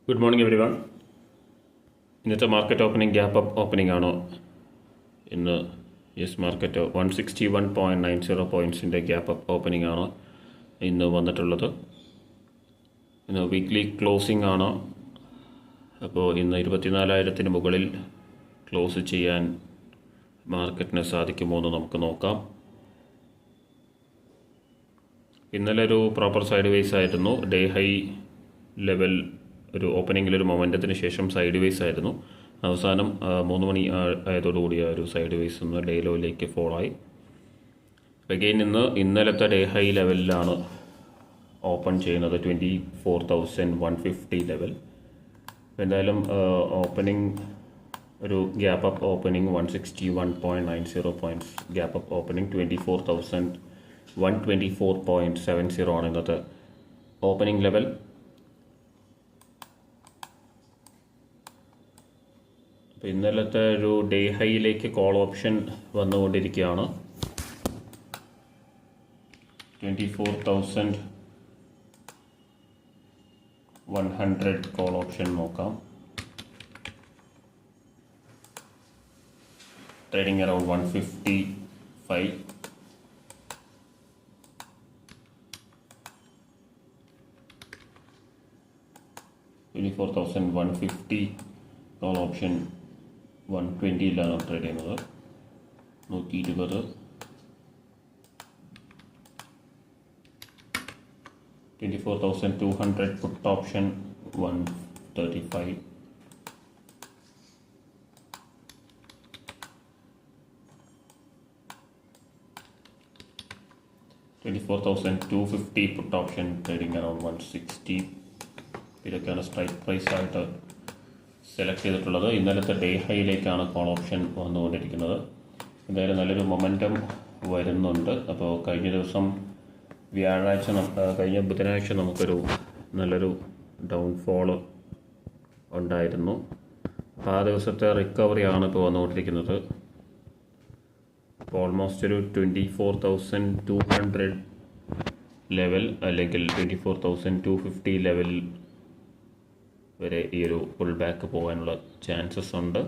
Good morning everyone. ഇന്നത്തെ market opening gap up opening ആണോ? ഇന്ന് യെസ് മാർക്കറ്റ് 161.90 പോയിൻറ്റ്സിൻ്റെ ഗ്യാപ്പ് അപ്പ് ഓപ്പണിംഗ് ആണ് ഇന്ന് വന്നിട്ടുള്ളത്. ഇന്ന് വീക്ക്ലി ക്ലോസിംഗ് ആണ്. അപ്പോൾ ഇന്ന് 24,000 മുകളിൽ ക്ലോസ് ചെയ്യാൻ മാർക്കറ്റിന് സാധിക്കുമോ എന്ന് നമുക്ക് നോക്കാം. ഇന്നലെ ഒരു പ്രോപ്പർ സൈഡ് വേസ് ആയിരുന്നു. ഡേ ഹൈ ലെവൽ ഒരു ഓപ്പണിങ്ങിലൊരു മൊമെൻറ്റത്തിന് ശേഷം സൈഡ് വേസ് ആയിരുന്നു. അവസാനം 3 മണി ആയതോടുകൂടി ആ ഒരു സൈഡ് വേസ് ഒന്ന് ഡേ ലോയിലേക്ക് ഫോളായി. അഗെയിൻ ഇന്നലത്തെ ഡേ ഹൈ ലെവലിലാണ് ഓപ്പൺ ചെയ്യുന്നത്, 24,150 ലെവൽ. എന്തായാലും ഓപ്പണിംഗ് ഒരു gap up opening 161.90 points gap up opening 24,124.70 ആണ് ഇന്നത്തെ ഓപ്പണിംഗ് ലെവൽ. അപ്പോൾ ഇന്നലത്തെ ഒരു ഡേ ഹൈയിലേക്ക് കോൾ ഓപ്ഷൻ വന്നുകൊണ്ടിരിക്കുകയാണ്. 24,100 കോൾ ഓപ്ഷൻ നോക്കാം. Trading around 155. $24,150 call option 120 trade ചെയ്യുന്നത്. 120. 24,200 puttu option 135. 24,250 puttu option trading around 160. ഇതൊക്കെയാണ് സ്ട്രൈക്ക് പ്രൈസ് ആയിട്ട് സെലക്ട് ചെയ്തിട്ടുള്ളത്. ഇന്നലത്തെ ഡേ ഹൈയിലേക്കാണ് കോൾ ഓപ്ഷൻ വന്നുകൊണ്ടിരിക്കുന്നത്. എന്തായാലും നല്ലൊരു മൊമെൻറ്റം വരുന്നുണ്ട്. അപ്പോൾ കഴിഞ്ഞ ബുധനാഴ്ച നമുക്കൊരു നല്ലൊരു ഡൗൺഫോൾ ഉണ്ടായിരുന്നു. അപ്പോൾ ആ ദിവസത്തെ റിക്കവറിയാണ് ഇപ്പോൾ വന്നുകൊണ്ടിരിക്കുന്നത്. അപ്പോൾ ഓൾമോസ്റ്റ് ഒരു 24,200 ലെവൽ അല്ലെങ്കിൽ 24,250 ലെവൽ വരെ ഈ ഒരു പുൾ ബാക്ക് പോകാനുള്ള ചാൻസസ് ഉണ്ട്.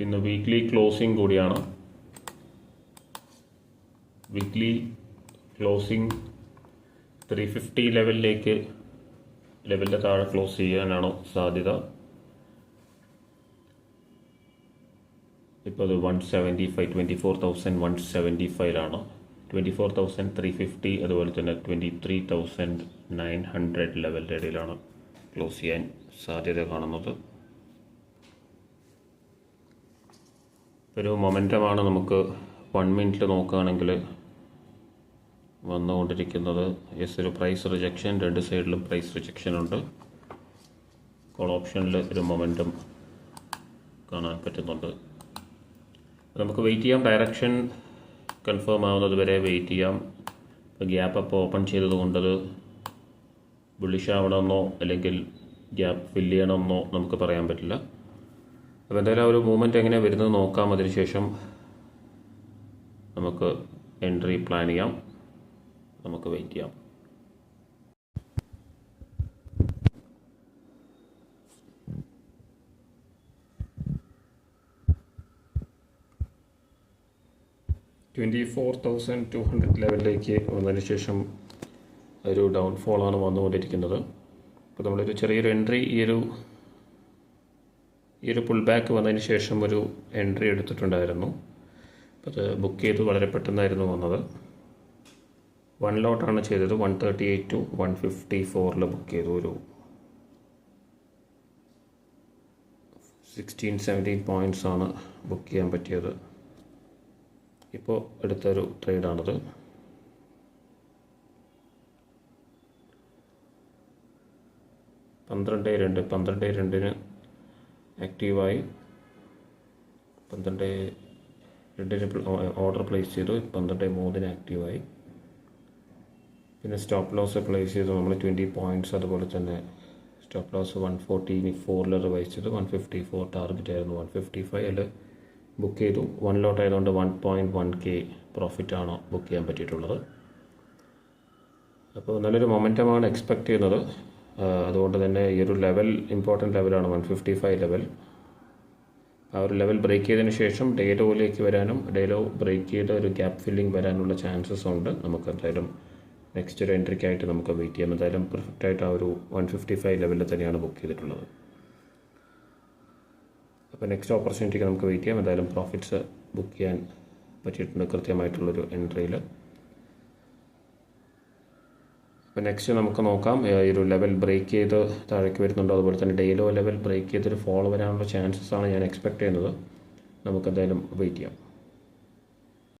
ഇന്ന് വീക്ക്ലി ക്ലോസിംഗ് കൂടിയാണ്. വീക്ക്ലി ക്ലോസിംഗ് 350 ലെവലിൻ്റെ താഴെ ക്ലോസ് ചെയ്യാനാണ് സാധ്യത. ഇപ്പോൾ അത് 175, 24,175 24,350, അതുപോലെ തന്നെ 23,900 ലെവലിൻ്റെ ഇടയിലാണ് ക്ലോസ് ചെയ്യാൻ സാധ്യത കാണുന്നത്. ഒരു മൊമെൻറ്റമാണ് നമുക്ക് 1 മിനിറ്റിൽ നോക്കുകയാണെങ്കിൽ വന്നുകൊണ്ടിരിക്കുന്നത്. യെസ്, ഒരു പ്രൈസ് റിജക്ഷൻ, രണ്ട് സൈഡിലും പ്രൈസ് റിജക്ഷൻ ഉണ്ട്. കോൾ ഓപ്ഷനിൽ ഒരു മൊമെൻറ്റം കാണാൻ പറ്റുന്നുണ്ട്. നമുക്ക് വെയിറ്റ് ചെയ്യാം. ഡയറക്ഷൻ കൺഫേം ആവുന്നത് വരെ വെയിറ്റ് ചെയ്യാം. ഇപ്പോൾ ഗ്യാപ്പ് അപ്പോൾ ഓപ്പൺ ചെയ്തതുകൊണ്ടത് ബുള്ളിഷ് ആവണമെന്നോ അല്ലെങ്കിൽ ഗ്യാപ്പ് ഫില്ല് ചെയ്യണമെന്നോ നമുക്ക് പറയാൻ പറ്റില്ല. അപ്പോൾ എന്തായാലും ആ ഒരു മൂവ്മെൻറ്റ് എങ്ങനെയാണ് വരുന്നത് നോക്കാം. അതിനുശേഷം നമുക്ക് എൻട്രി പ്ലാൻ ചെയ്യാം. നമുക്ക് വെയിറ്റ് ചെയ്യാം. $24,200 ലെവലിലേക്ക് വന്നതിന് ശേഷം ഒരു ഡൗൺഫോളാണ് വന്നുകൊണ്ടിരിക്കുന്നത്. അപ്പോൾ നമ്മളൊരു ചെറിയൊരു എൻട്രി ഈ ഒരു പുൾ ബാക്ക് വന്നതിന് ശേഷം ഒരു എൻട്രി എടുത്തിട്ടുണ്ടായിരുന്നു. അപ്പോൾ അത് ബുക്ക് ചെയ്ത് വളരെ പെട്ടെന്നായിരുന്നു വന്നത്. 1 ലോട്ടാണ് ചെയ്തത്. 138 to 154 ബുക്ക് ചെയ്തു. ഒരു 16-17 പോയിൻറ്റ്സ് ആണ് ബുക്ക് ചെയ്യാൻ പറ്റിയത്. ഇപ്പോൾ എടുത്തൊരു ട്രേഡാണത്. പന്ത്രണ്ട് രണ്ടിന് ആക്റ്റീവായി. 12:2 ഓർഡർ പ്ലേസ് ചെയ്തു. 12:03 ആക്റ്റീവായി. പിന്നെ സ്റ്റോപ്പ് ലോസ് പ്ലേസ് ചെയ്തു നമ്മൾ 20 പോയിൻറ്റ്സ്. അതുപോലെ തന്നെ സ്റ്റോപ്പ് ലോസ് 144 റിവൈസ് ചെയ്തു. 154 ടാർഗറ്റ് ആയിരുന്നു. 155 ബുക്ക് ചെയ്തു. 1 ലോട്ട് ആയതുകൊണ്ട് 1.1K പ്രോഫിറ്റാണ് ബുക്ക് ചെയ്യാൻ പറ്റിയിട്ടുള്ളത്. അപ്പോൾ നല്ലൊരു മൊമെൻറ്റമാണ് എക്സ്പെക്റ്റ് ചെയ്യുന്നത്. അതുകൊണ്ട് തന്നെ ഈ ഒരു ലെവൽ ഇമ്പോർട്ടൻറ്റ് ലെവലാണ് 155 ലെവൽ. ആ ഒരു ലെവൽ ബ്രേക്ക് ചെയ്തതിന് ശേഷം ഡേ ലോയിലേക്ക് വരാനും ഡേ ലോ ബ്രേക്ക് ചെയ്ത ഒരു ഗ്യാപ്പ് ഫില്ലിംഗ് വരാനുള്ള ചാൻസസ് ഉണ്ട്. നമുക്ക് എന്തായാലും നെക്സ്റ്റ് ഒരു എൻട്രിക്കായിട്ട് നമുക്ക് വെയിറ്റ് ചെയ്യാം. എന്തായാലും പെർഫെക്റ്റായിട്ട് ആ ഒരു 155 ലെവലിൽ തന്നെയാണ് ബുക്ക് ചെയ്തിട്ടുള്ളത്. അപ്പോൾ നെക്സ്റ്റ് ഓപ്പർച്യൂണിറ്റിക്ക് നമുക്ക് വെയിറ്റ് ചെയ്യാം. എന്തായാലും പ്രോഫിറ്റ്സ് ബുക്ക് ചെയ്യാൻ പറ്റിയിട്ടുണ്ട് കൃത്യമായിട്ടുള്ളൊരു എൻട്രിയിൽ. അപ്പോൾ നെക്സ്റ്റ് നമുക്ക് നോക്കാം ഈ ഒരു ലെവൽ ബ്രേക്ക് ചെയ്ത് താഴേക്ക് വരുന്നുണ്ടോ. അതുപോലെ തന്നെ ഡേ ലോ ലെവൽ ബ്രേക്ക് ചെയ്തൊരു ഫോൾ വരാനുള്ള ചാൻസസ് ആണ് ഞാൻ എക്സ്പെക്റ്റ് ചെയ്യുന്നത്. നമുക്കെന്തായാലും വെയിറ്റ് ചെയ്യാം.